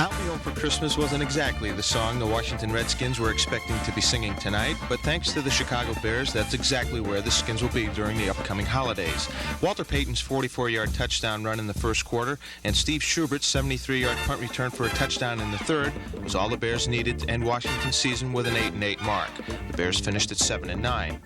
I'll Be Home for Christmas wasn't exactly the song the Washington Redskins were expecting to be singing tonight, but thanks to the Chicago Bears, that's exactly where the Skins will be during the upcoming holidays. Walter Payton's 44-yard touchdown run in the first quarter and Steve Schubert's 73-yard punt return for a touchdown in the third was all the Bears needed to end Washington's season with an 8-8 mark. The Bears finished at 7-9.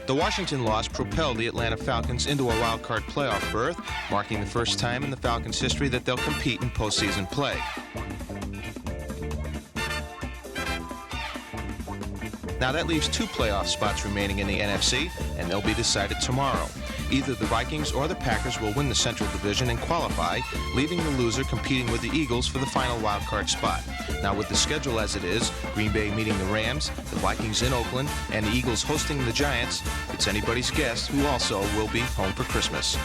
The Washington loss propelled the Atlanta Falcons into a wild-card playoff berth, marking the first time in the Falcons' history that they'll compete in postseason play. Now that leaves 2 playoff spots remaining in the NFC, and they'll be decided tomorrow. Either the Vikings or the Packers will win the Central Division and qualify, leaving the loser competing with the Eagles for the final wild-card spot. Now with the schedule as it is, Green Bay meeting the Rams, the Vikings in Oakland, and the Eagles hosting the Giants, it's anybody's guess who also will be home for Christmas.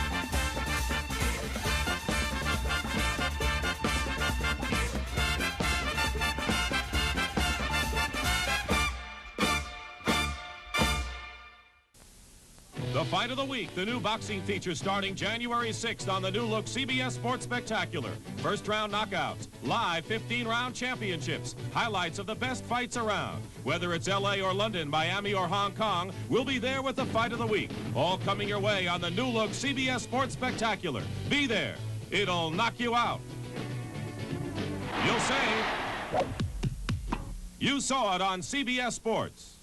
The Fight of the Week, the new boxing feature starting January 6th on the new look CBS Sports Spectacular. First round knockouts, live 15-round championships, highlights of the best fights around. Whether it's LA or London, Miami or Hong Kong, we'll be there with the Fight of the Week. All coming your way on the new look CBS Sports Spectacular. Be there. It'll knock you out. You'll say, you saw it on CBS Sports.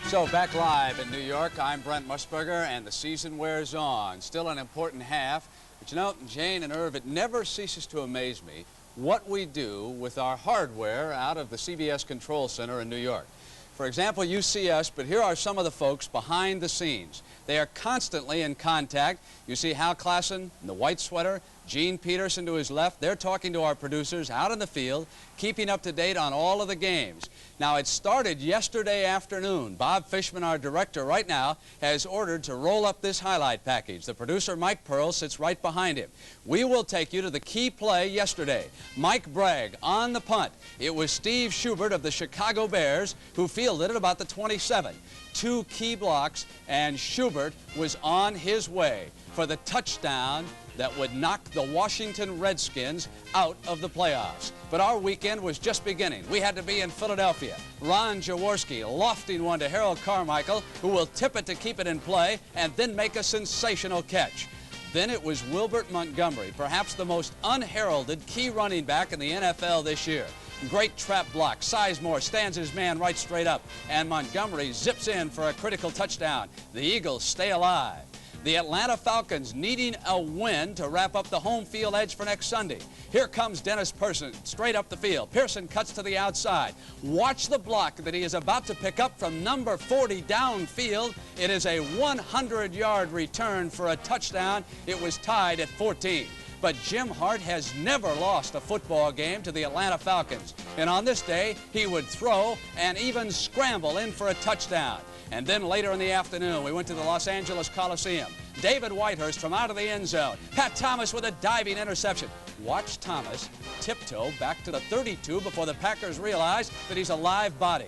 So back live in New York, I'm Brent Musburger, and the season wears on. Still an important half, but you know, Jane and Irv, it never ceases to amaze me what we do with our hardware out of the CBS Control Center in New York. For example, you see us, but here are some of the folks behind the scenes. They are constantly in contact. You see Hal Klassen in the white sweater, Gene Peterson to his left. They're talking to our producers out in the field, keeping up to date on all of the games. Now, it started yesterday afternoon. Bob Fishman, our director right now, has ordered to roll up this highlight package. The producer, Mike Pearl, sits right behind him. We will take you to the key play yesterday. Mike Bragg on the punt. It was Steve Schubert of the Chicago Bears who fielded it about the 27. 2 key blocks, and Schubert was on his way for the touchdown that would knock the Washington Redskins out of the playoffs. But our weekend was just beginning. We had to be in Philadelphia. Ron Jaworski lofting one to Harold Carmichael, who will tip it to keep it in play and then make a sensational catch. Then it was Wilbert Montgomery, perhaps the most unheralded key running back in the NFL this year. Great trap block. Sizemore stands his man right straight up, and Montgomery zips in for a critical touchdown. The Eagles stay alive. The Atlanta Falcons needing a win to wrap up the home field edge for next Sunday. Here comes Dennis Pearson straight up the field. Pearson cuts to the outside. Watch the block that he is about to pick up from number 40 downfield. It is a 100-yard return for a touchdown. It was tied at 14. But Jim Hart has never lost a football game to the Atlanta Falcons. And on this day, he would throw and even scramble in for a touchdown. And then later in the afternoon, we went to the Los Angeles Coliseum. David Whitehurst from out of the end zone. Pat Thomas with a diving interception. Watch Thomas tiptoe back to the 32 before the Packers realize that he's a live body.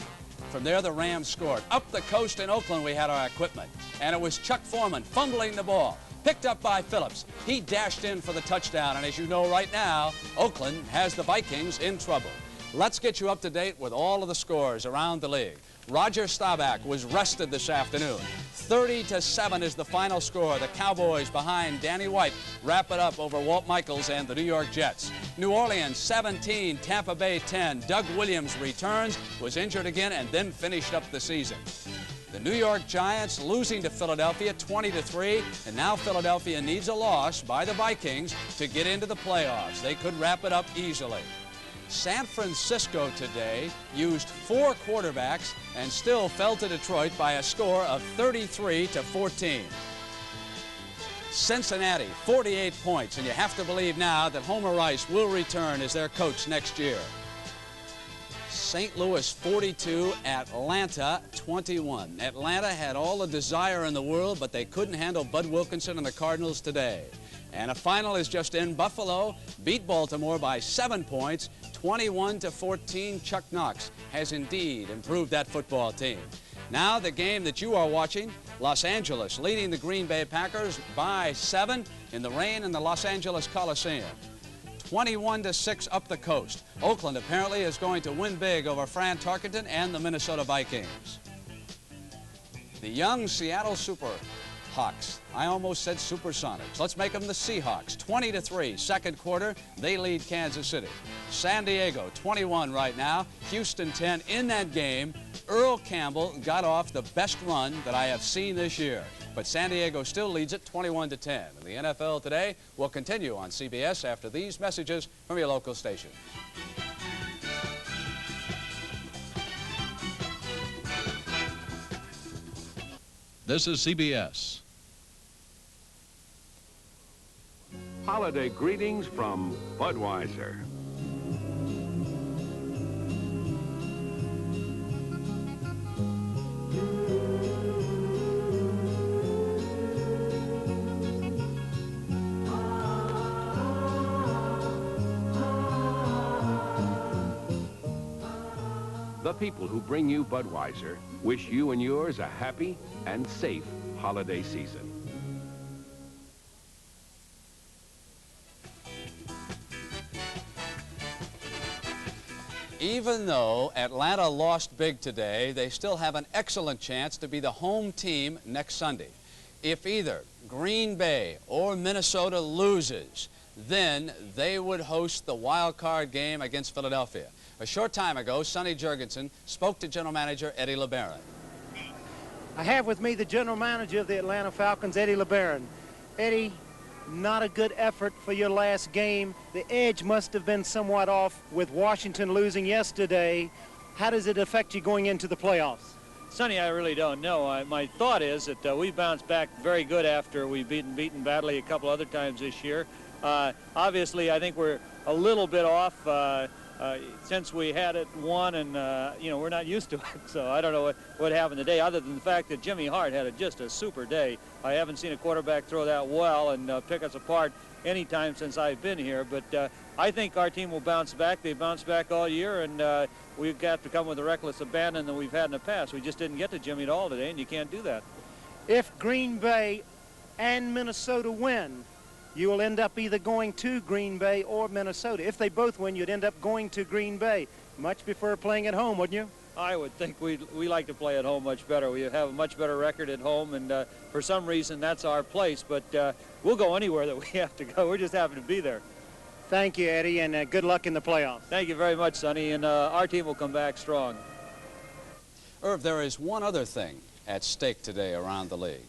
From there, the Rams scored. Up the coast in Oakland, we had our equipment. And it was Chuck Foreman fumbling the ball. Picked up by Phillips. He dashed in for the touchdown. And as you know right now, Oakland has the Vikings in trouble. Let's get you up to date with all of the scores around the league. Roger Staubach was rested this afternoon. 30-7 is the final score. The Cowboys behind Danny White wrap it up over Walt Michaels and the New York Jets. New Orleans 17, Tampa Bay 10. Doug Williams returns, was injured again, and then finished up the season. The New York Giants losing to Philadelphia 20-3, and now Philadelphia needs a loss by the Vikings to get into the playoffs. They could wrap it up easily. San Francisco today used 4 quarterbacks and still fell to Detroit by a score of 33-14. Cincinnati, 48 points, and you have to believe now that Homer Rice will return as their coach next year. St. Louis 42, Atlanta 21. Atlanta had all the desire in the world, but they couldn't handle Bud Wilkinson and the Cardinals today. And a final is just in. Buffalo beat Baltimore by 7 points, 21-14. Chuck Knox has indeed improved that football team. Now the game that you are watching, Los Angeles leading the Green Bay Packers by 7 in the rain in the Los Angeles Coliseum. 21-6 up the coast. Oakland apparently is going to win big over Fran Tarkenton and the Minnesota Vikings. The young Seattle Superhawks, I almost said Supersonics. Let's make them the Seahawks. 20-3, second quarter, they lead Kansas City. San Diego 21 right now, Houston 10 in that game. Earl Campbell got off the best run that I have seen this year. But San Diego still leads it 21-10. And the NFL today will continue on CBS after these messages from your local station. This is CBS. Holiday greetings from Budweiser. The people who bring you Budweiser wish you and yours a happy and safe holiday season. Even though Atlanta lost big today, they still have an excellent chance to be the home team next Sunday. If either Green Bay or Minnesota loses, then they would host the wild card game against Philadelphia. A short time ago, Sonny Jurgensen spoke to General Manager Eddie LeBaron. I have with me the General Manager of the Atlanta Falcons, Eddie LeBaron. Eddie, not a good effort for your last game. The edge must have been somewhat off with Washington losing yesterday. How does it affect you going into the playoffs? Sonny, I really don't know. My thought is that we bounced back very good after we've beaten badly a couple other times this year. Obviously, I think we're a little bit off since we had it won, and we're not used to it. So I don't know what happened today, other than the fact that Jimmy Hart had just a super day. I haven't seen a quarterback throw that well and pick us apart any time since I've been here. But I think our team will bounce back. They bounced back all year, and we've got to come with a reckless abandon that we've had in the past. We just didn't get to Jimmy at all today, and you can't do that. If Green Bay and Minnesota win, you will end up either going to Green Bay or Minnesota. If they both win, you'd end up going to Green Bay. Much prefer playing at home, wouldn't you? I would think we like to play at home much better. We have a much better record at home, and for some reason that's our place. But we'll go anywhere that we have to go. We're just happy to be there. Thank you, Eddie, and good luck in the playoffs. Thank you very much, Sonny, and our team will come back strong. Irv, there is one other thing at stake today around the league.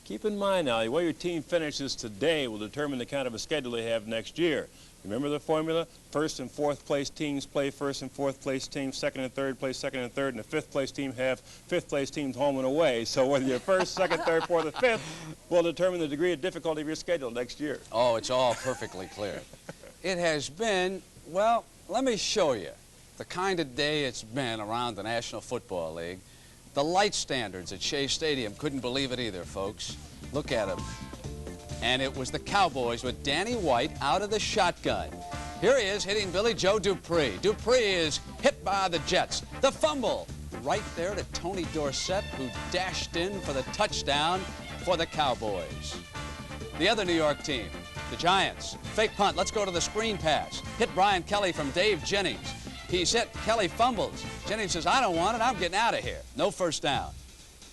Keep in mind now, the way your team finishes today will determine the kind of a schedule they have next year. Remember the formula? First and fourth place teams play first and fourth place teams, second and third place second and third, and the fifth place team have fifth place teams home and away. So whether you're first, second, third, fourth, or fifth will determine the degree of difficulty of your schedule next year. Oh, it's all perfectly clear. It has been, well, let me show you the kind of day it's been around the National Football League. The light standards at Shea Stadium couldn't believe it either, folks. Look at them. And it was the Cowboys with Danny White out of the shotgun. Here he is hitting Billy Joe Dupree. Dupree is hit by the Jets. The fumble right there to Tony Dorsett, who dashed in for the touchdown for the Cowboys. The other New York team, the Giants, fake punt. Let's go to the screen pass. Hit Brian Kelly from Dave Jennings. He's hit. Kelly fumbles. Jennings says, I don't want it. I'm getting out of here. No first down.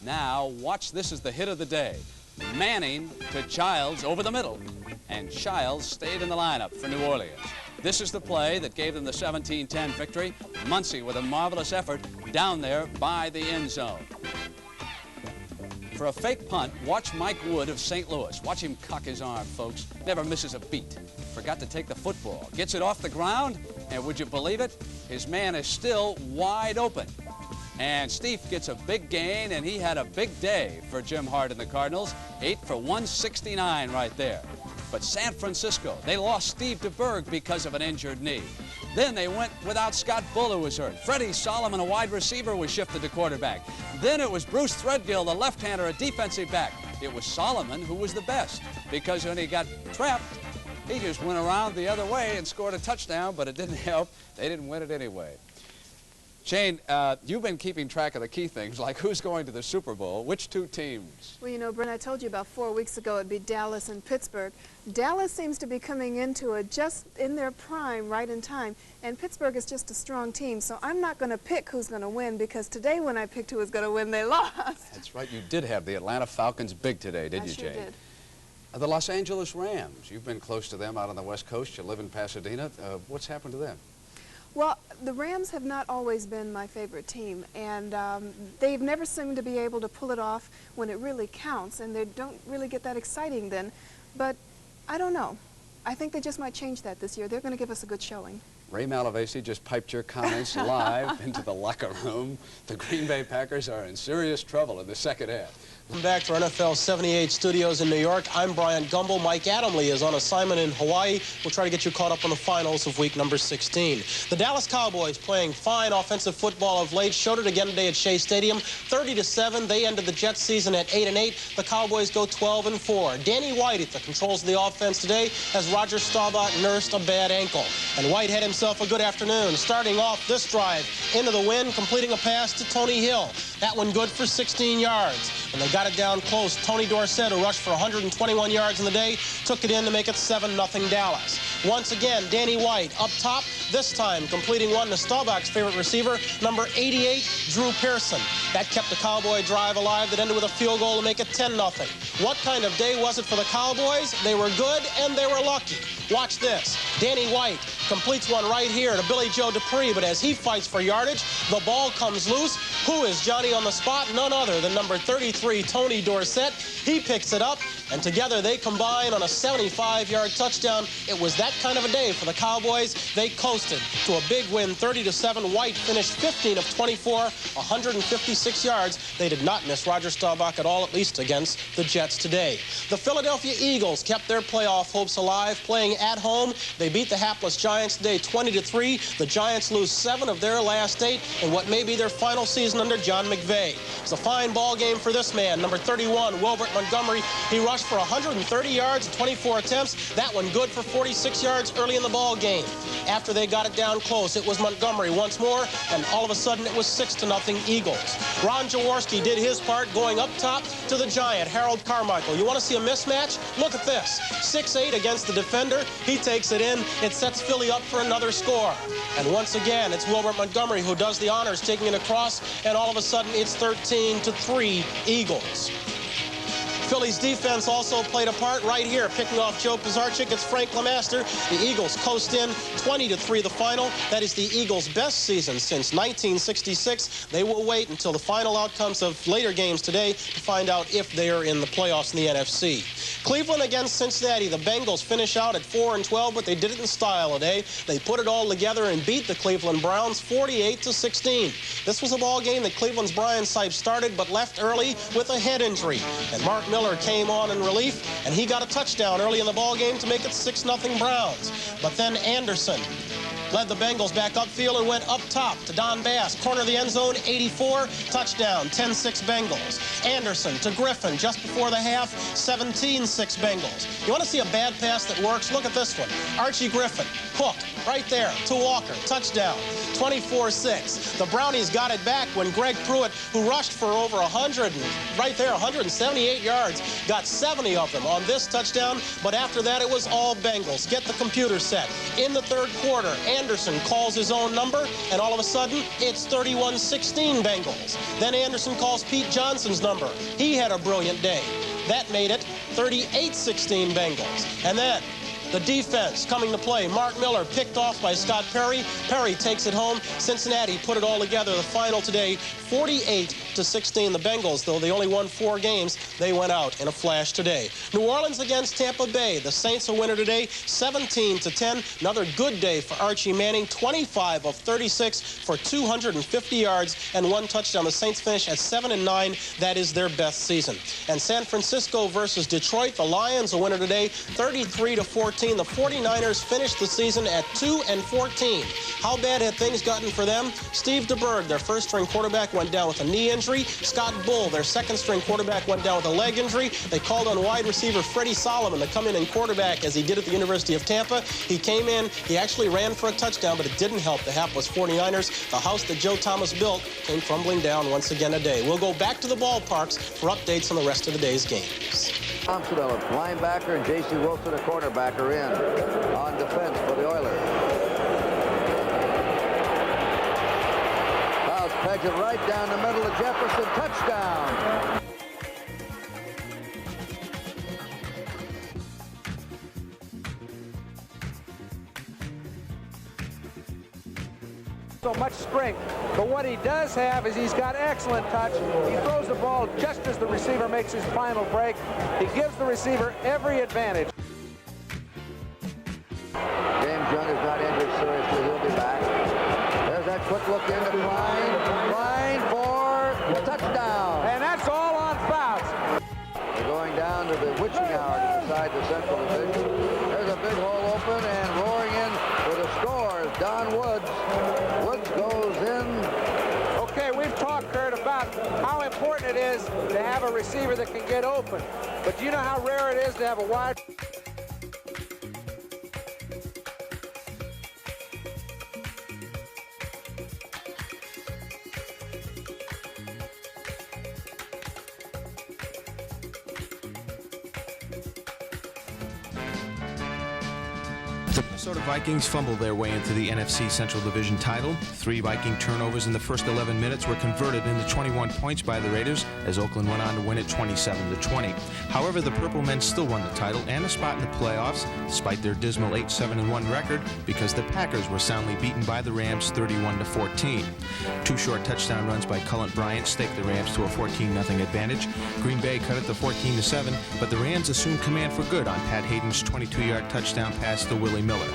Now, watch, this is the hit of the day. Manning to Childs over the middle. And Childs stayed in the lineup for New Orleans. This is the play that gave them the 17-10 victory. Muncie with a marvelous effort down there by the end zone. For a fake punt, watch Mike Wood of St. Louis. Watch him cock his arm, folks. Never misses a beat. Forgot to take the football. Gets it off the ground, and would you believe it? His man is still wide open. And Steve gets a big gain, and he had a big day for Jim Hart and the Cardinals. 8 for 169 right there. But San Francisco, they lost Steve DeBerg because of an injured knee. Then they went without Scott Bull, who was hurt. Freddie Solomon, a wide receiver, was shifted to quarterback. Then it was Bruce Threadgill, the left-hander, a defensive back. It was Solomon who was the best, because when he got trapped, he just went around the other way and scored a touchdown, but it didn't help. They didn't win it anyway. Shane, you've been keeping track of the key things, like who's going to the Super Bowl, which two teams? Well, you know, Brent, I told you about 4 weeks ago it'd be Dallas and Pittsburgh. Dallas seems to be coming into it just in their prime, right in time, and Pittsburgh is just a strong team, so I'm not going to pick who's going to win, because today when I picked who was going to win, they lost. That's right, you did have the Atlanta Falcons big today, didn't you, Jane? I sure did. The Los Angeles Rams, you've been close to them out on the West Coast. You live in Pasadena. What's happened to them? Well, the Rams have not always been my favorite team, and they've never seemed to be able to pull it off when it really counts, and they don't really get that exciting then. But I don't know. I think they just might change that this year. They're going to give us a good showing. Ray Malavasi just piped your comments live into the locker room. The Green Bay Packers are in serious trouble in the second half. Welcome back to our NFL 78 studios in New York. I'm Brian Gumbel. Mike Adamle is on assignment in Hawaii. We'll try to get you caught up on the finals of week number 16. The Dallas Cowboys, playing fine offensive football of late, showed it again today at Shea Stadium. 30-7. They ended the Jets season at 8-8. The Cowboys go 12-4. Danny White at the controls of the offense today as Roger Staubach nursed a bad ankle. And White had himself a good afternoon, starting off this drive into the wind, completing a pass to Tony Hill. That one good for 16 yards. And they got it down close. Tony Dorsett, who rushed for 121 yards in the day, took it in to make it 7-0 Dallas. Once again, Danny White up top, this time completing one to Staubach's favorite receiver, number 88, Drew Pearson. That kept the Cowboy drive alive that ended with a field goal to make it 10-0. What kind of day was it for the Cowboys? They were good and they were lucky. Watch this. Danny White completes one right here to Billy Joe Dupree, but as he fights for yardage, the ball comes loose. Who is Johnny on the spot? None other than number 33, Tony Dorsett. He picks it up, and together they combine on a 75-yard touchdown. It was that kind of a day for the Cowboys. They coasted to a big win, 30-7. White finished 15 of 24, 156 yards. They did not miss Roger Staubach at all, at least against the Jets today. The Philadelphia Eagles kept their playoff hopes alive, playing at home. They beat the hapless Giants today 20-3. The Giants lose 7 of their last 8 in what may be their final season under John McVay. It's a fine ball game for this man, number 31, Wilbert Montgomery. He rushed for 130 yards and 24 attempts. That one good for 46 yards early in the ball game. After they got it down close, it was Montgomery once more, and all of a sudden it was 6-0 Eagles. Ron Jaworski did his part, going up top to the Giant, Harold Carmichael. You want to see a mismatch? Look at this. 6'8" against the defender. He takes it in. It sets Philly up for another score. And once again, it's Wilbert Montgomery who does the honors, taking it across, and all of a sudden it's 13-3 Eagles. Philly's defense also played a part right here, picking off Joe Pisarcik. It's Frank LeMaster. The Eagles coast in 20-3 the final. That is the Eagles' best season since 1966. They will wait until the final outcomes of later games today to find out if they are in the playoffs in the NFC. Cleveland against Cincinnati. The Bengals finish out at 4-12, but they did it in style today. They put it all together and beat the Cleveland Browns 48-16. This was a ball game that Cleveland's Brian Sipes started, but left early with a head injury. And Mark Miller came on in relief, and he got a touchdown early in the ball game to make it 6-0 Browns. But then Anderson led the Bengals back upfield and went up top to Don Bass, corner of the end zone, 84, touchdown, 10-6 Bengals. Anderson to Griffin just before the half, 17-6 Bengals. You want to see a bad pass that works? Look at this one. Archie Griffin, hook, right there to Walker, touchdown, 24-6. The Brownies got it back when Greg Pruitt, who rushed for over 100, right there, 178 yards, got 70 of them on this touchdown, but after that it was all Bengals. Get the computer set. In the third quarter, Anderson calls his own number, and all of a sudden, it's 31-16 Bengals. Then Anderson calls Pete Johnson's number. He had a brilliant day. That made it 38-16 Bengals. And then the defense coming to play. Mark Miller picked off by Scott Perry. Perry takes it home. Cincinnati put it all together. The final today, 48 to 16 the Bengals. Though they only won 4 games, they went out in a flash today. New Orleans against Tampa Bay. The Saints a winner today, 17-10. Another good day for Archie Manning, 25 of 36 for 250 yards and 1 touchdown. The Saints finish at 7-9. That is their best season. And San Francisco versus Detroit. The Lions a winner today, 33-14. The 49ers finished the season at 2-14. How bad had things gotten for them? Steve DeBerg, their first-string quarterback, went down with a knee injury. Scott Bull, their second-string quarterback, went down with a leg injury. They called on wide receiver Freddie Solomon to come in and quarterback as he did at the University of Tampa. He came in, he actually ran for a touchdown, but it didn't help the hapless 49ers. The house that Joe Thomas built came crumbling down once again today. We'll go back to the ballparks for updates on the rest of the day's games. Thompson, a linebacker, and J.C. Wilson, a quarterback, are in on defense for the Oilers. Fouls pegs it right down the middle of Jefferson. Touchdown. So much strength, but what he does have is he's got excellent touch. He throws the ball just as the receiver makes his final break. He gives the receiver every advantage. James Young is not injured seriously. He'll be back. There's that quick look into Klein for the touchdown. And that's all on fouls. We're going down to the witching hour to decide the Central Division. There's a big hole open, and roaring in for the score is Don Woods. Woods goes in. Okay, we've talked, Kurt, about how important it is to have a receiver that can get open. But do you know how rare it is to have a wide... The Minnesota Vikings fumbled their way into the NFC Central Division title. 3 Viking turnovers in the first 11 minutes were converted into 21 points by the Raiders as Oakland went on to win it 27-20. However, the Purple Men still won the title and a spot in the playoffs despite their dismal 8-7-1 record because the Packers were soundly beaten by the Rams 31-14. 2 short touchdown runs by Cullen Bryant staked the Rams to a 14-0 advantage. Green Bay cut it to 14-7, but the Rams assumed command for good on Pat Hayden's 22-yard touchdown pass to Willie Miller.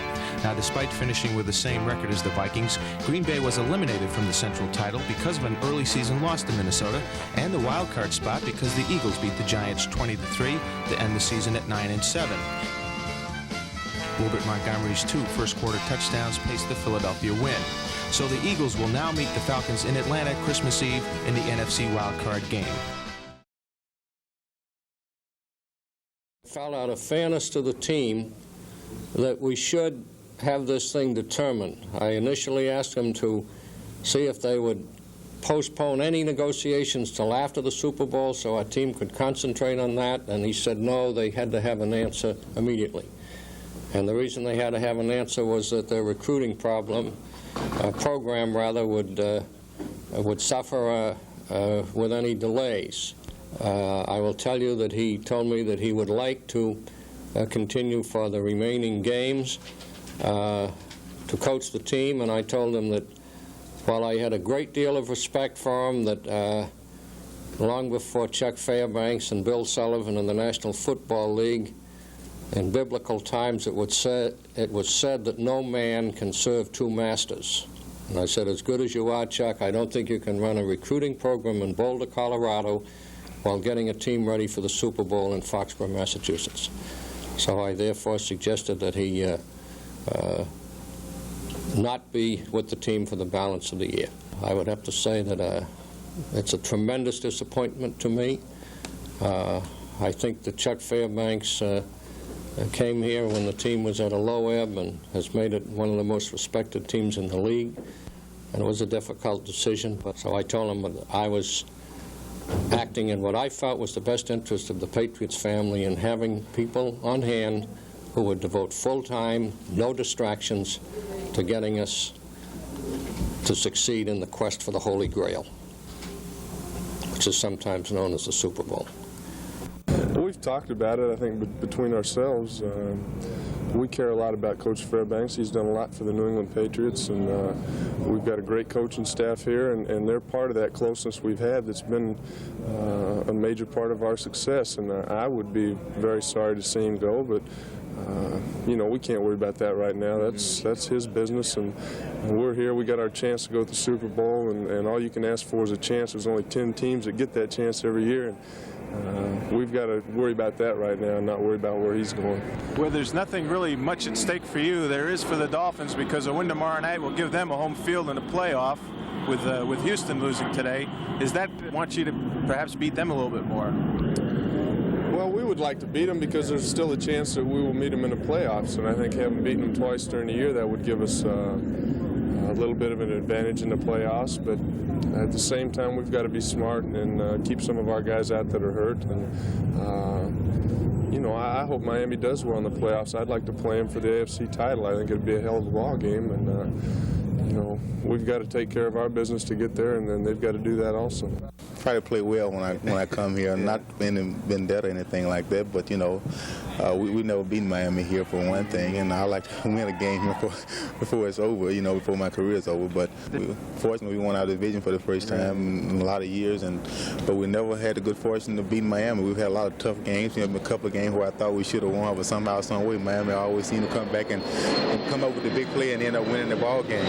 Now, despite finishing with the same record as the Vikings, Green Bay was eliminated from the Central title because of an early season loss to Minnesota and the wild card spot because the Eagles beat the Giants 20-3 to end the season at 9-7. Wilbert Montgomery's 2 first-quarter touchdowns paced the Philadelphia win. So the Eagles will now meet the Falcons in Atlanta Christmas Eve in the NFC wild card game. Felt out of fairness to the team that we should have this thing determined. I initially asked them to see if they would postpone any negotiations till after the Super Bowl so our team could concentrate on that, and he said no, they had to have an answer immediately. And the reason they had to have an answer was that their recruiting program would suffer with any delays. I will tell you that he told me that he would like to continue for the remaining games to coach the team, and I told him that while I had a great deal of respect for him, that long before Chuck Fairbanks and Bill Sullivan in the National Football League, in biblical times it was said that no man can serve 2 masters. And I said, as good as you are, Chuck, I don't think you can run a recruiting program in Boulder, Colorado, while getting a team ready for the Super Bowl in Foxborough, Massachusetts. So I therefore suggested that he not be with the team for the balance of the year. I would have to say that it's a tremendous disappointment to me. I think that Chuck Fairbanks came here when the team was at a low ebb and has made it one of the most respected teams in the league. And it was a difficult decision. So I told him that I was acting in what I felt was the best interest of the Patriots family and having people on hand who would devote full time, no distractions, to getting us to succeed in the quest for the Holy Grail, which is sometimes known as the Super Bowl. We've talked about it, I think, between ourselves. We care a lot about Coach Fairbanks. He's done a lot for the New England Patriots, and we've got a great coaching staff here, and they're part of that closeness we've had that's been a major part of our success. And I would be very sorry to see him go, but you know, we can't worry about that right now. That's his business, and we're here. We got our chance to go to the Super Bowl, and all you can ask for is a chance. There's only 10 teams that get that chance every year, and we've got to worry about that right now and not worry about where he's going. Well, there's nothing really much at stake for you. There is for the Dolphins, because a win tomorrow night will give them a home field in the playoff with Houston losing today. Is that want you to perhaps beat them a little bit more? Well, we would like to beat them because there's still a chance that we will meet them in the playoffs, and I think having beaten them twice during the year, that would give us a little bit of an advantage in the playoffs. But at the same time, we've got to be smart and keep some of our guys out that are hurt. And you know, I hope Miami does well in the playoffs. I'd like to play them for the AFC title. I think it'd be a hell of a ball game, and you know, we've got to take care of our business to get there, and then they've got to do that also. Try to play well when I come here. Not been vendetta or anything like that, but you know, we never beat Miami here for one thing, and I like to win a game here before it's over. You know, before my career is over. But fortunately, we won our division for the first time in a lot of years, but we never had the good fortune to beat Miami. We've had a lot of tough games. You know, a couple of games where I thought we should have won, but somehow, some way, Miami always seemed to come back and come up with the big play and end up winning the ball game.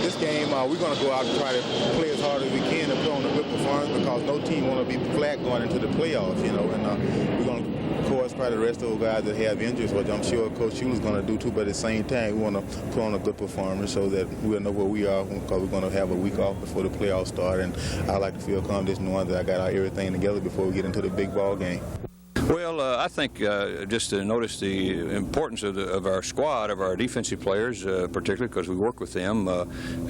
This game, we're going to go out and try to play as hard as we can and put on a good performance, because no team want to be flat going into the playoffs, you know. And we're going to, of course, try the rest of the guys that have injuries, which I'm sure Coach Schuler's going to do too. But at the same time, we want to put on a good performance so that we'll know where we are, because we're going to have a week off before the playoffs start. And I like to feel confident knowing that I got everything together before we get into the big ball game. Well, I think just to notice the importance of our squad, of our defensive players, particularly because we work with them,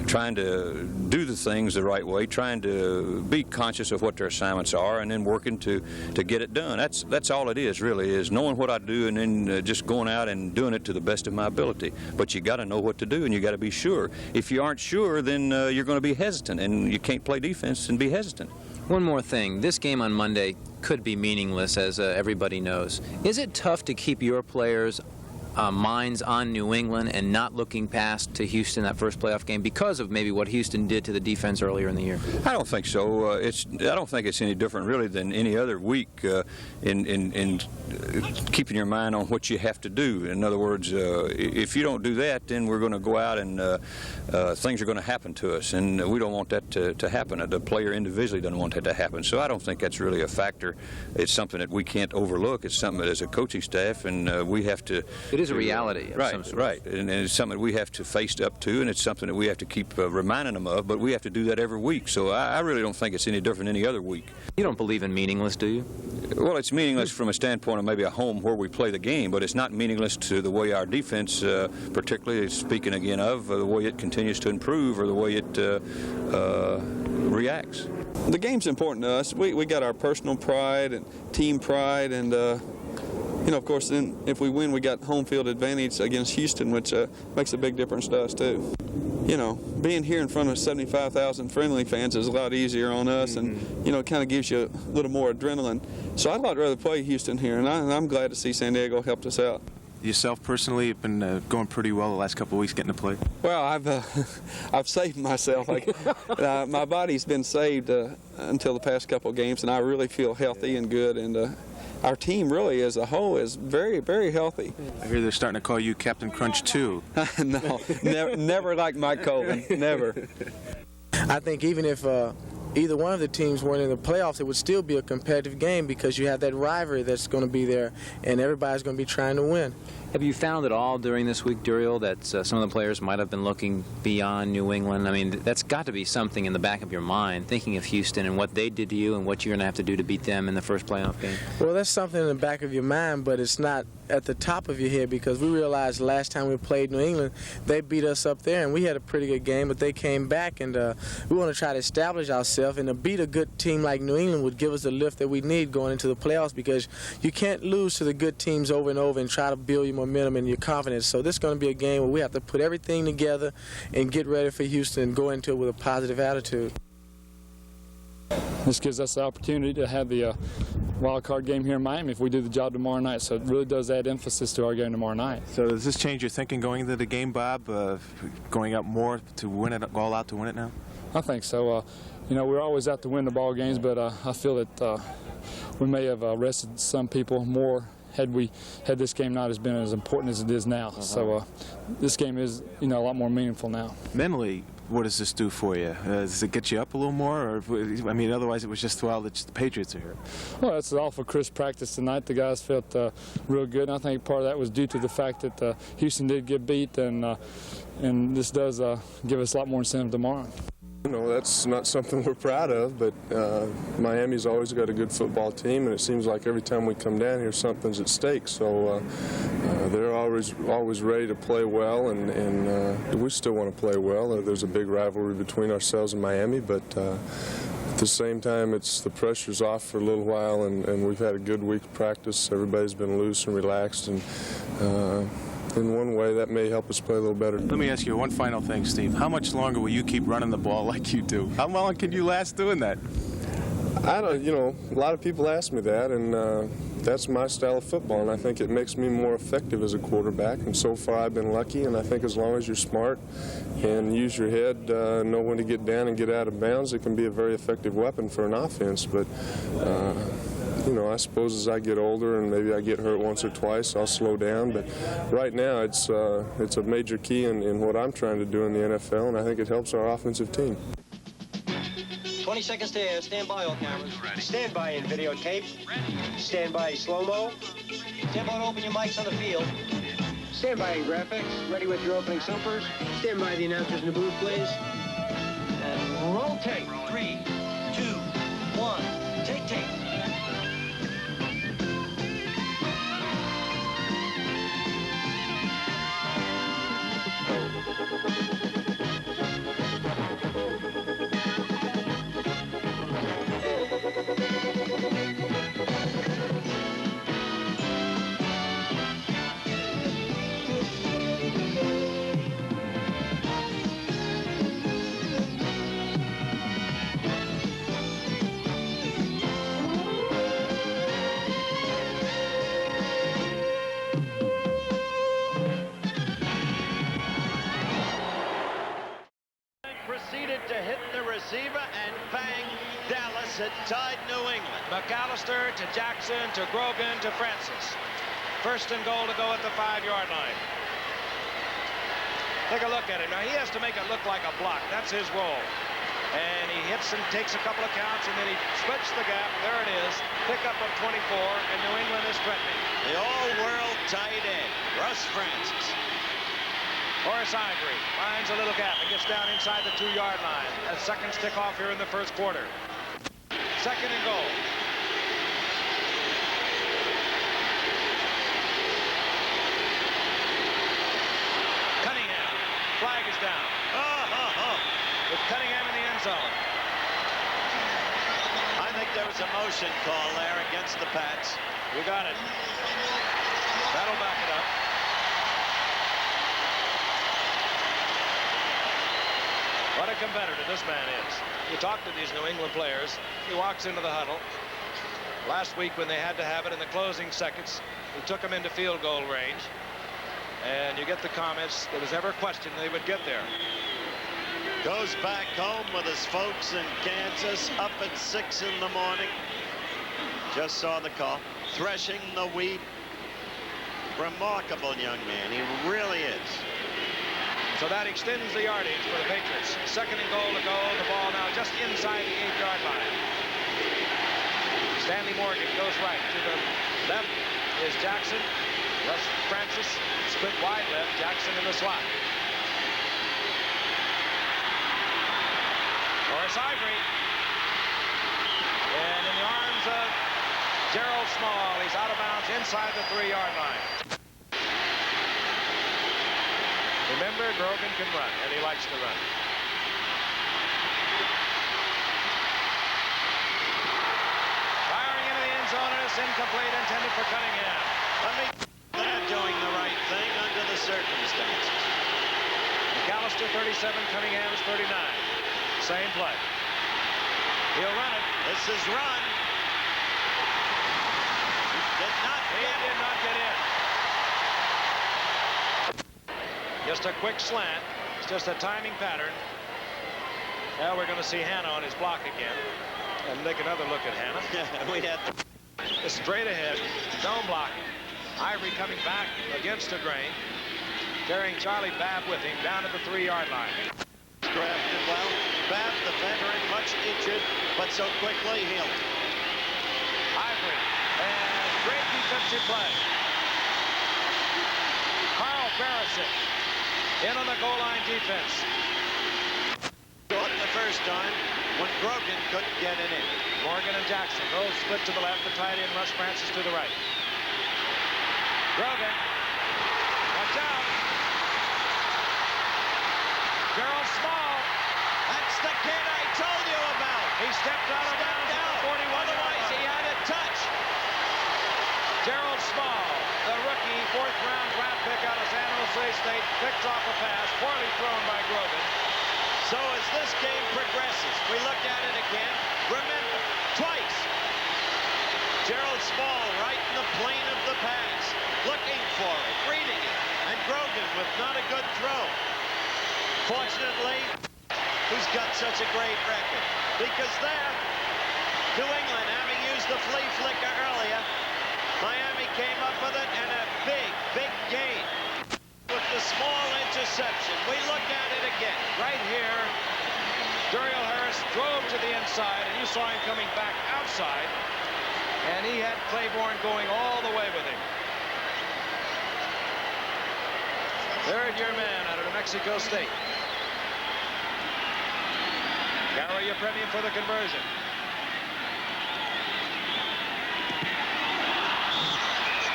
trying to do the things the right way, trying to be conscious of what their assignments are, and then working to get it done. That's all it is, really, is knowing what I do and then just going out and doing it to the best of my ability. But you got to know what to do, and you got to be sure. If you aren't sure, then you're going to be hesitant, and you can't play defense and be hesitant. One more thing. This game on Monday could be meaningless, as everybody knows. Is it tough to keep your players' minds on New England and not looking past to Houston, that first playoff game, because of maybe what Houston did to the defense earlier in the year? I don't think so. I don't think it's any different really than any other week in keeping your mind on what you have to do. In other words, if you don't do that, then we're going to go out and things are going to happen to us, and we don't want that to happen. The player individually doesn't want that to happen. So I don't think that's really a factor. It's something that we can't overlook. It's something that as a coaching staff, and we have to. It is a reality of some sort. Right, and it's something that we have to face up to, and it's something that we have to keep reminding them of, but we have to do that every week. So I really don't think it's any different than any other week. You don't believe in meaningless, do you? Well, it's meaningless from a standpoint of maybe a home where we play the game, but it's not meaningless to the way our defense, particularly speaking again of, the way it continues to improve or the way it reacts. The game's important to us. We got our personal pride and team pride, and you know, of course, then if we win, we got home field advantage against Houston, which makes a big difference to us too. You know, being here in front of 75,000 friendly fans is a lot easier on us, and you know, it kind of gives you a little more adrenaline. So I'd rather play Houston here, and I'm glad to see San Diego helped us out. Yourself personally, you've been going pretty well the last couple of weeks getting to play. Well, I've saved myself. My body's been saved until the past couple of games, and I really feel healthy and good. And our team really as a whole is very, very healthy. I hear they're starting to call you Captain Crunch too. No, never like Mike Colvin, never. I think even if either one of the teams weren't in the playoffs, it would still be a competitive game because you have that rivalry that's going to be there, and everybody's going to be trying to win. Have you found at all during this week, Duriel, that some of the players might have been looking beyond New England? I mean, that's got to be something in the back of your mind, thinking of Houston and what they did to you and what you're going to have to do to beat them in the first playoff game. Well, that's something in the back of your mind, but it's not at the top of your head, because we realized last time we played New England, they beat us up there, and we had a pretty good game, but they came back, and we want to try to establish ourselves, and to beat a good team like New England would give us the lift that we need going into the playoffs, because you can't lose to the good teams over and over and try to build your momentum and your confidence. So this is going to be a game where we have to put everything together and get ready for Houston and go into it with a positive attitude. this gives us the opportunity to have the wild card game here in Miami if we do the job tomorrow night. So it really does add emphasis to our game tomorrow night. So does this change your thinking going into the game, Bob? Going up more to win it, all out to win it now? I think so. You know, we're always out to win the ball games, but I feel that we may have rested some people more had this game not been as important as it is now. So this game is, you know, a lot more meaningful now. Mentally, what does this do for you? Does it get you up a little more? Or, I mean, otherwise it was just, well, the Patriots are here. Well, it's an awful crisp practice tonight. The guys felt real good, and I think part of that was due to the fact that Houston did get beat, and this does give us a lot more incentive tomorrow. You know, that's not something we're proud of, but Miami's always got a good football team, and it seems like every time we come down here, something's at stake. So they're always ready to play well, and we still want to play well. There's a big rivalry between ourselves and Miami, but at the same time, the pressure's off for a little while, and we've had a good week of practice. Everybody's been loose and relaxed, and in one way, that may help us play a little better. Let me ask you one final thing, Steve. How much longer will you keep running the ball like you do? How long can you last doing that? I don't, you know, a lot of people ask me that, and that's my style of football, and I think it makes me more effective as a quarterback, and so far I've been lucky, and I think as long as you're smart and use your head, know when to get down and get out of bounds, it can be a very effective weapon for an offense. But you know, I suppose as I get older and maybe I get hurt once or twice, I'll slow down. But right now, it's a major key in what I'm trying to do in the NFL, and I think it helps our offensive team. 20 seconds to air. Stand by, all cameras. Stand by in videotape. Stand by slow-mo. Stand by to open your mics on the field. Stand by in graphics. Ready with your opening supers. Stand by the announcers in the booth, please. And roll tape. 3, 2, 1. Take tape. Proceeded to hit the receiver, and bang, Dallas had tied New England. McAllister to Jackson to Grogan to Francis. First and goal to go at the 5-yard line. Take a look at him. Now he has to make it look like a block. That's his role. And he hits and takes a couple of counts, and then he splits the gap. There it is. Pickup of 24, and New England is threatening. The all-world tight end, Russ Francis. Horace Ivory finds a little gap and gets down inside the 2-yard line. As seconds tick off here in the first quarter. Second and goal. Cunningham. Flag is down. With Cunningham in the end zone. I think there was a motion call there against the Pats. You got it. That'll back it up. What a competitor this man is. You talk to these New England players. He walks into the huddle. Last week when they had to have it in the closing seconds, he took them into field goal range. And you get the comments, there was never a question they would get there. Goes back home with his folks in Kansas, up at 6 in the morning. Just saw the call. Threshing the wheat. Remarkable young man. He really is. So that extends the yardage for the Patriots. Second and goal to go. The ball now just inside the 8-yard line. Stanley Morgan goes right. To the left is Jackson. Russ Francis split wide left. Jackson in the slot. Horace Ivory. And in the arms of Gerald Small. He's out of bounds inside the 3-yard line. Remember, Grogan can run, and he likes to run. Firing into the end zone, and it's incomplete, intended for Cunningham. They're doing the right thing under the circumstances. McAllister 37, Cunningham is 39. Same play. He'll run it. This is run. He did not get in. Just a quick slant. It's just a timing pattern. Now we're going to see Hanna on his block again. And take another look at Hanna. We had straight ahead. Zone blocking. Ivory coming back against the grain. Carrying Charlie Babb with him down to the 3-yard line. Drafted well. Babb, the veteran, much injured, but so quickly healed. Ivory. And great defensive play. Carl Barisic in on the goal line defense. Caught the first time when Grogan couldn't get it in. Morgan and Jackson. Those split to the left. The tight end Russ Francis to the right. Grogan. Watch out. Gerald Small. That's the kid I told you about. He stepped out of bounds at the 41. Otherwise, he had a touch. Gerald Small, the rookie, 4th-round draft pick out of San Jose State, picks off a pass, poorly thrown by Grogan. So as this game progresses, we look at it again. Remember, twice. Gerald Small right in the plane of the pass, looking for it, reading it, and Grogan with not a good throw. Fortunately, he's got such a great record, because there, New England having used the flea flicker earlier, Miami came up with it, and a big, big gain with the small interception. We look at it again. Right here, Duriel Harris drove to the inside, and you saw him coming back outside, and he had Claiborne going all the way with him. Third-year man out of New Mexico State. Carry a premium for the conversion.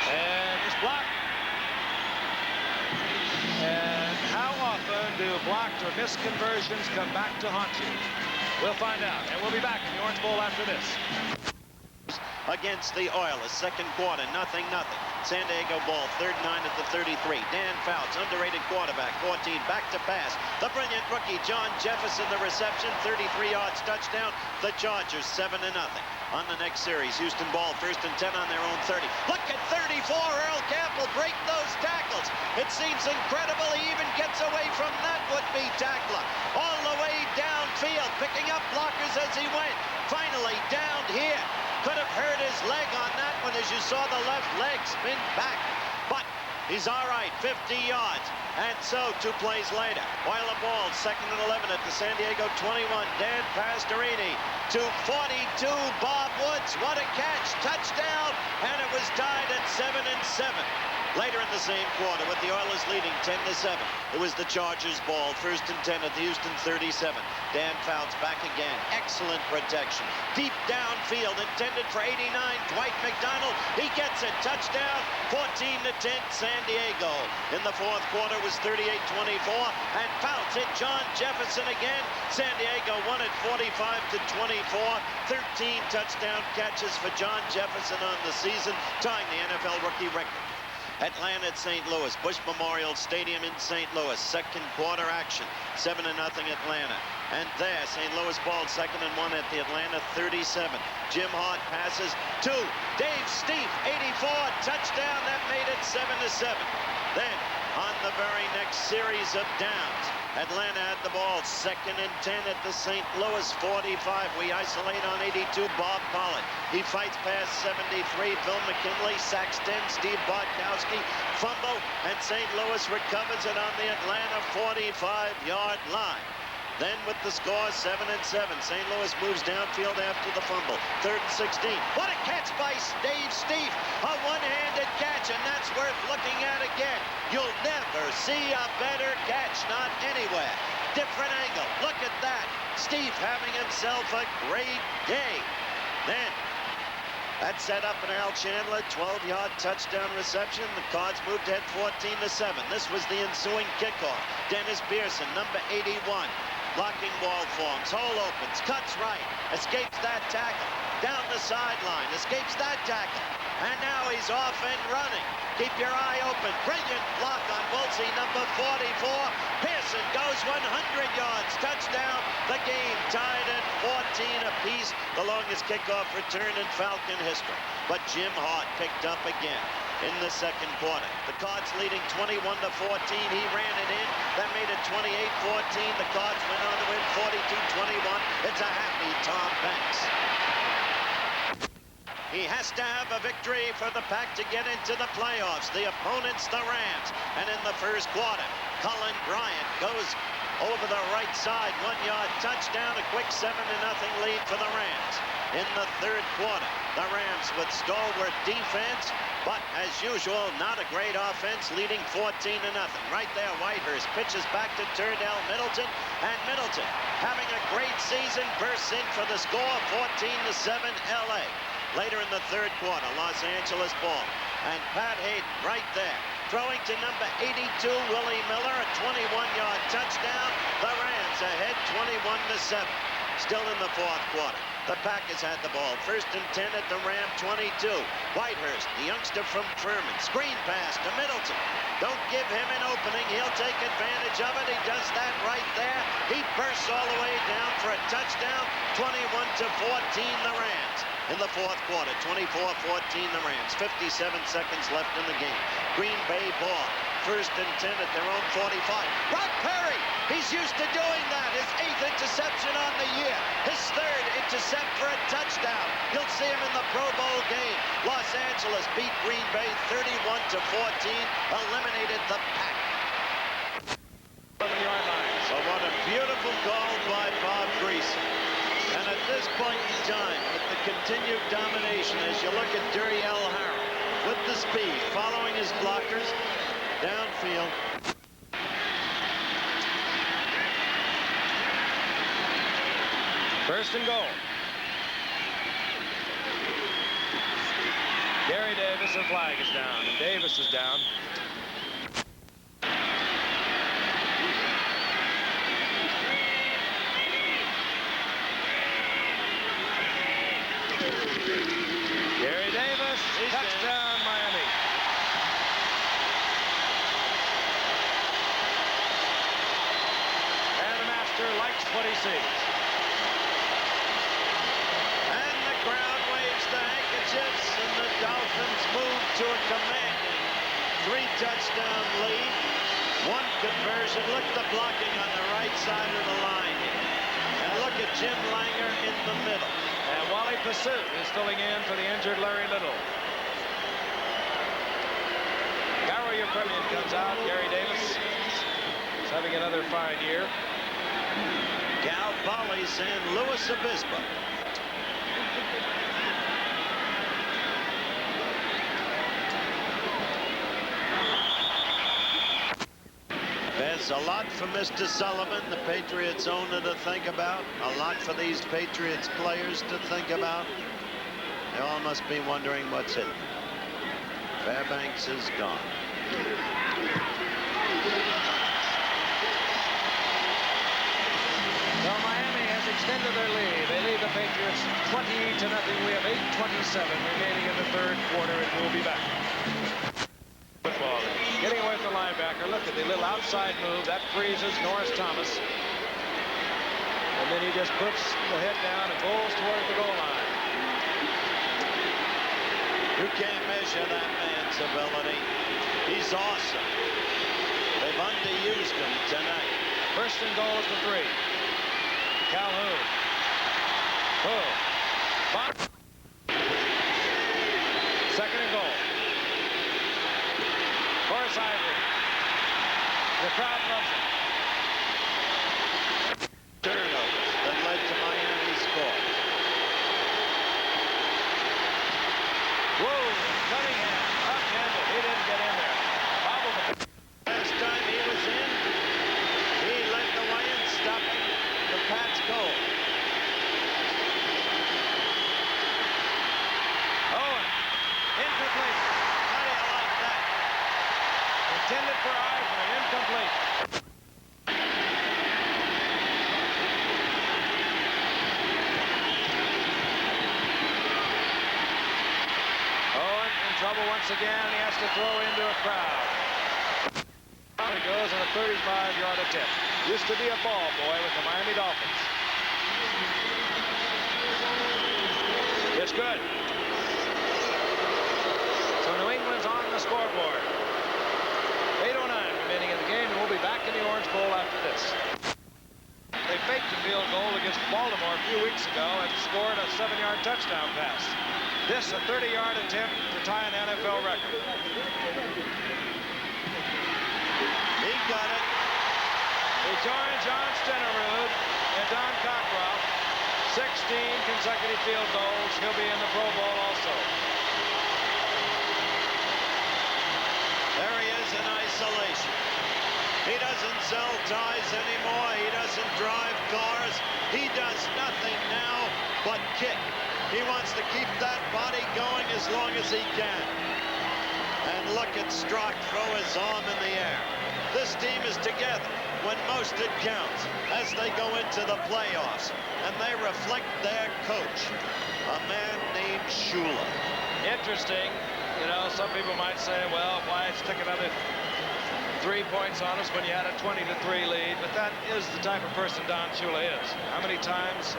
And it's blocked. And how often do blocked or missed conversions come back to haunt you? We'll find out. And we'll be back in the Orange Bowl after this. Against the Oilers, second quarter, 0-0. San Diego ball, 3rd and 9 at the 33. Dan Fouts, underrated quarterback, 14, back to pass. The brilliant rookie, John Jefferson, the reception, 33 yards, touchdown. The Chargers, 7-0. On the next series, Houston ball, 1st and 10 on their own 30. Look at 34, Earl Camp will break those tackles. It seems incredible he even gets away from that would-be tackler. All the way downfield, picking up blockers as he went. Finally, down here. Could have hurt his leg on that one as you saw the left leg spin back. But he's all right, 50 yards. And so 2 plays later, Oiler ball, 2nd and 11 at the San Diego 21. Dan Pastorini to 42, Bob Woods. What a catch, touchdown. And it was tied at 7-7. Later in the same quarter, with the Oilers leading 10-7, it was the Chargers ball, 1st and 10 at the Houston 37. Dan Fouts back again. Excellent protection. Deep downfield, intended for 89. Dwight McDonald, he gets it. Touchdown, 14-10, San Diego. In the 4th quarter was 38-24, and Fouts hit John Jefferson again. San Diego won it 45-24. 13 touchdown catches for John Jefferson on the season, tying the NFL rookie record. Atlanta at St. Louis, Bush Memorial Stadium in St. Louis. Second quarter action, 7-0 Atlanta. And there, St. Louis ball, 2nd and 1 at the Atlanta 37. Jim Hart passes to Dave Steef, 84, touchdown. That made it 7-7. Then, on the very next series of downs, Atlanta had the ball, 2nd and 10 at the St. Louis 45. We isolate on 82, Bob Pollard. He fights past 73, Bill McKinley, sacks 10, Steve Bartkowski, fumble, and St. Louis recovers it on the Atlanta 45-yard line. Then with the score, 7-7, St. Louis moves downfield after the fumble. 3rd and 16. What a catch by Dave Steef. A one-handed catch, and that's worth looking at again. You'll never see a better catch, not anywhere. Different angle. Look at that. Steef having himself a great day. Then that set up an Al Chandler 12-yard touchdown reception. The Cards moved ahead 14-7. This was the ensuing kickoff. Dennis Pearson, number 81. Blocking ball forms, hole opens, cuts right, escapes that tackle, down the sideline, escapes that tackle, and now he's off and running. Keep your eye open. Brilliant block on both jersey number 44. Pearson goes 100 yards. Touchdown. The game tied at 14 apiece. The longest kickoff return in Falcon history. But Jim Hart picked up again in the second quarter. The Cards leading 21-14. He ran it in. That made it 28-14. The Cards went on to win 42-21. It's a happy Tom Banks. He has to have a victory for the Pack to get into the playoffs. The opponent's the Rams. And in the first quarter, Cullen Bryant goes over the right side. 1-yard touchdown. A quick 7-0 lead for the Rams. In the third quarter, the Rams with stalwart defense, but as usual, not a great offense, leading 14-0. Right there, Whitehurst pitches back to Turdell Middleton, and Middleton, having a great season, bursts in for the score, 14-7 LA. Later in the third quarter, Los Angeles ball, and Pat Hayden right there, throwing to number 82, Willie Miller, a 21-yard touchdown. The Rams ahead 21-7. Still in the fourth quarter. The Packers had the ball. 1st and 10 at the Ram 22. Whitehurst, the youngster from Furman. Screen pass to Middleton. Don't give him an opening. He'll take advantage of it. He does that right there. He bursts all the way down for a touchdown. 21-14 the Rams. In the fourth quarter, 24-14 the Rams. 57 seconds left in the game. Green Bay ball. 1st and 10 at their own 45. Brock Perry, he's used to doing that. His 8th interception on the year. His 3rd intercept for a touchdown. You'll see him in the Pro Bowl game. Los Angeles beat Green Bay 31-14, eliminated the Pack. So what a beautiful call by Bob Greasy. And at this point in time, with the continued domination, as you look at Duriel Harrell, with the speed, following his blockers, downfield. First and goal. Gary Davis, and flag is down, and Davis is down. Gary Davis, touchdown, Miami. And the master likes what he sees. And the crowd waves the handkerchiefs, and the Dolphins move to a commanding 3-touchdown lead. 1 conversion. Look at the blocking on the right side of the line here. And look at Jim Langer in the middle. And Wally Pursuit is filling in for the injured Larry Little. Gary Premian comes out. Gary Davis is having another fine year. Gal Bollies and Louis Obispo. There's a lot for Mr. Sullivan, the Patriots owner, to think about. A lot for these Patriots players to think about. They all must be wondering what's hit. Fairbanks is gone. Well, Miami has extended their lead. They lead the Patriots 20-0. We have 8:27 remaining in the third quarter, and we'll be back. Football. Getting away from the linebacker. Look at the little outside move. That freezes Norris Thomas. And then he just puts the head down and goes toward the goal line. You can't measure that man's ability. He's awesome. They've underused him tonight. 1st and goal is the 3. Calhoun. Oh. Bob. 2nd and goal. Horace Ivory. The crowd loves it. Turnovers that led to Miami's score. Whoa, Cunningham, up-handed. He didn't get in there. Bobbled the... Last time he was in, he led the way in stopping the Pats' goal. Owen, incomplete. How do you like that? Intended for Ivory, incomplete. Owen in trouble once again. He has to throw into a crowd. 35-yard attempt. Used to be a ball boy with the Miami Dolphins. It's good. So New England's on the scoreboard. 8:09 remaining in the game, and we'll be back in the Orange Bowl after this. They faked a field goal against Baltimore a few weeks ago and scored a 7-yard touchdown pass. This a 30-yard attempt to tie an NFL record. He got it. He joined John Stenerud and Don Cockcroft. 16 consecutive field goals. He'll be in the Pro Bowl also. There he is in isolation. He doesn't sell ties anymore. He doesn't drive cars. He does nothing now but kick. He wants to keep that body going as long as he can. And look at Strock throw his arm in the air. This team is together when most it counts as they go into the playoffs. And they reflect their coach, a man named Shula. Interesting. You know, some people might say, well, why stick another 3 points on us when you had a 20-3 lead? But that is the type of person Don Shula is. How many times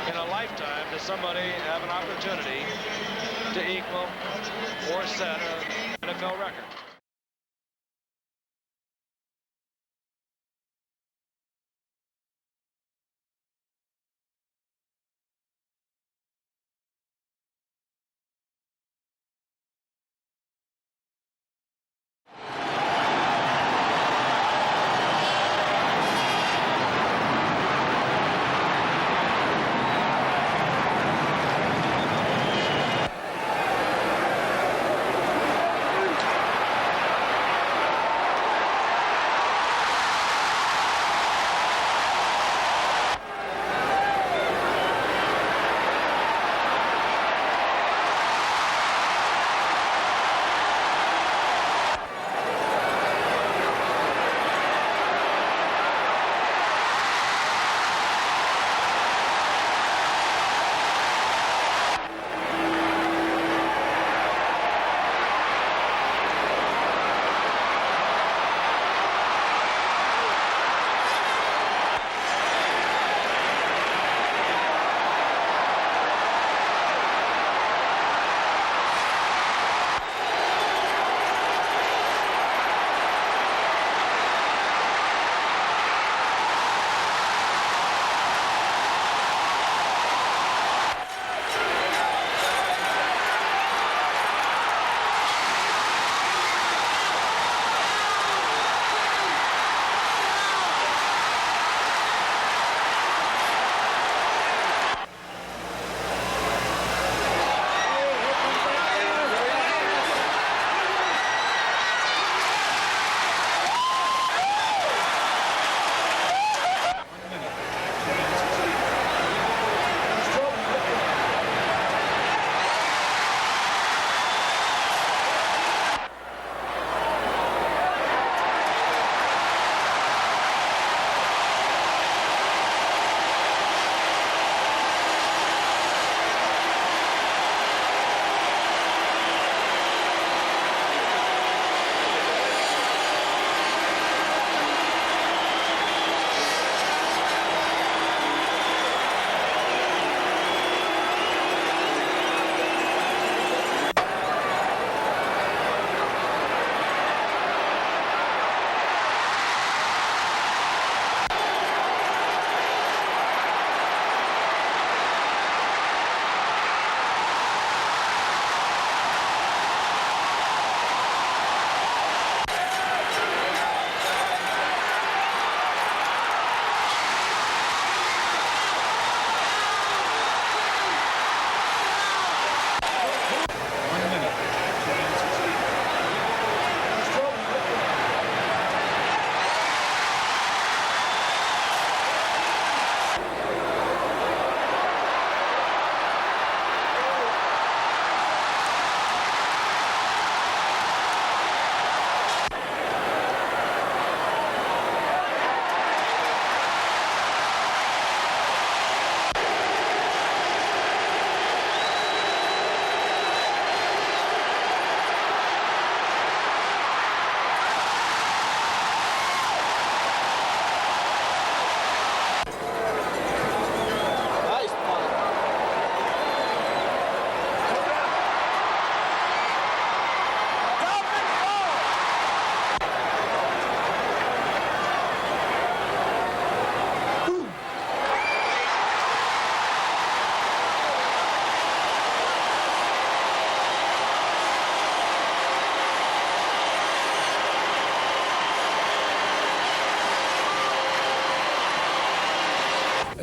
in a lifetime does somebody have an opportunity to equal or set an NFL record?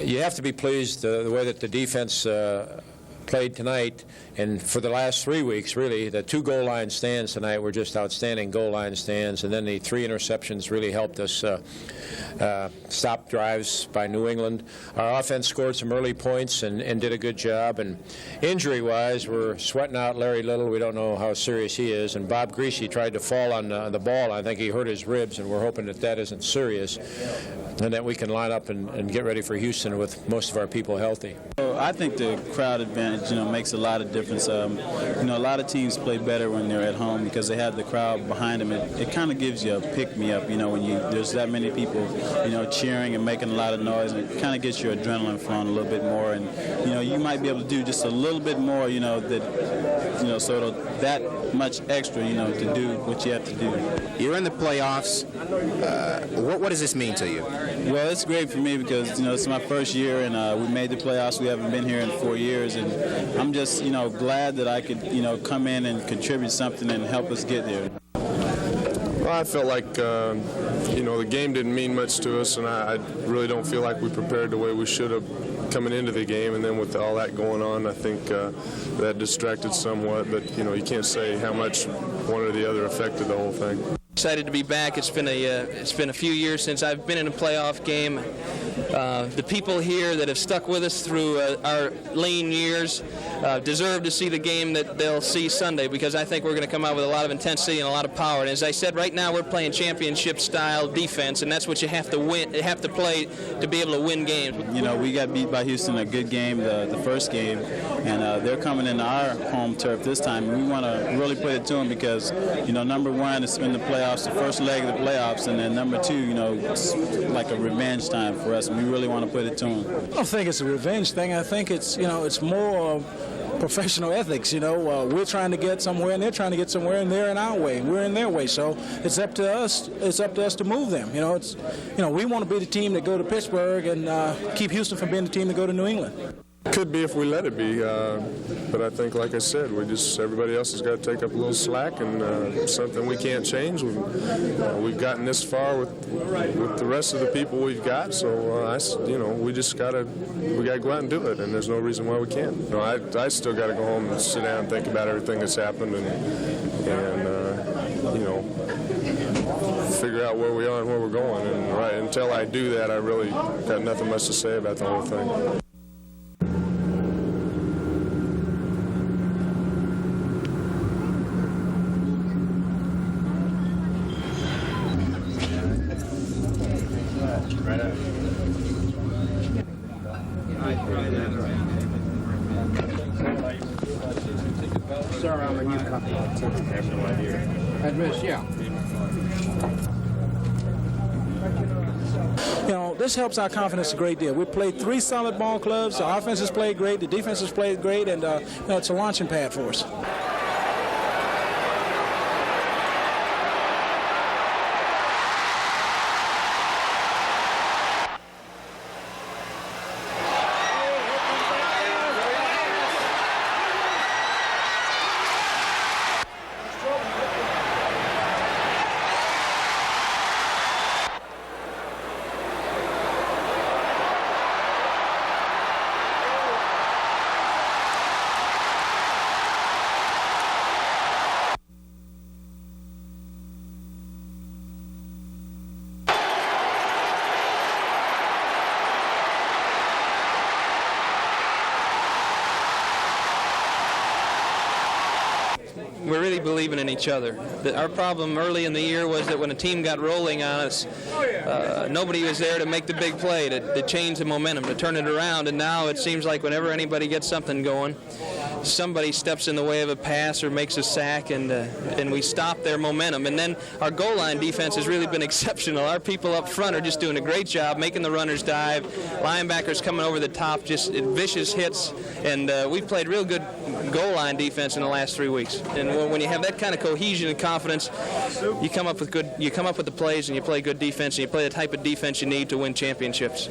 You have to be pleased the way that the defense played tonight, and for the last 3 weeks, really. The 2 goal line stands tonight were just outstanding goal line stands, and then the 3 interceptions really helped us stop drives by New England. Our offense scored some early points and did a good job, and injury-wise, we're sweating out Larry Little. We don't know how serious he is, and Bob Greasy tried to fall on the ball. I think he hurt his ribs, and we're hoping that that isn't serious, and that we can line up and get ready for Houston with most of our people healthy. I think the crowd advantage, makes a lot of difference. A lot of teams play better when they're at home because they have the crowd behind them. It kind of gives you a pick-me-up, when there's that many people, cheering and making a lot of noise. And it kind of gets your adrenaline flowing a little bit more. And, you might be able to do just a little bit more, so that much extra, to do what you have to do. You're in the playoffs. What does this mean to you? Well, it's great for me because, it's my first year and we made the playoffs. We haven't been here in 4 years, and I'm just, glad that I could, come in and contribute something and help us get there. Well, I felt like, the game didn't mean much to us, and I really don't feel like we prepared the way we should have coming into the game, and then with all that going on, I think that distracted somewhat, but, you can't say how much one or the other affected the whole thing. Excited to be back. It's been a few years since I've been in a playoff game. The people here that have stuck with us through our lean years deserve to see the game that they'll see Sunday, because I think we're going to come out with a lot of intensity and a lot of power. And as I said, right now we're playing championship-style defense, and that's what you have to play to be able to win games. We got beat by Houston a good game, the first game, and they're coming into our home turf this time. We want to really put it to them because, number one, it's been the playoffs, the first leg of the playoffs, and then number two, it's like a revenge time for us, and we really want to put it to them. I don't think it's a revenge thing. I think it's, it's more professional ethics. We're trying to get somewhere, and they're trying to get somewhere, and they're in our way, and we're in their way. So it's up to us. It's up to us to move them. We want to be the team that go to Pittsburgh and keep Houston from being the team that go to New England. Could be if we let it be, but I think, like I said, everybody else has got to take up a little slack, and something we can't change. We've gotten this far with the rest of the people we've got, so we just we got to go out and do it, and there's no reason why we can't. I still got to go home and sit down and think about everything that's happened, and figure out where we are and where we're going. And until I do that, I really got nothing much to say about the whole thing. Sir, I'm a new company. I have no idea. Address, yeah. This helps our confidence a great deal. We played 3 solid ball clubs. The offense has played great. The defense has played great, and it's a launching pad for us. We're really believing in each other. Our problem early in the year was that when a team got rolling on us, nobody was there to make the big play, to change the momentum, to turn it around. And now it seems like whenever anybody gets something going, somebody steps in the way of a pass or makes a sack, and we stop their momentum. And then our goal line defense has really been exceptional. Our people up front are just doing a great job making the runners dive, linebackers coming over the top, just vicious hits, and we've played real good goal line defense in the last 3 weeks. And when you have that kind of cohesion and confidence, you come up with the plays, and you play good defense, and you play the type of defense you need to win championships.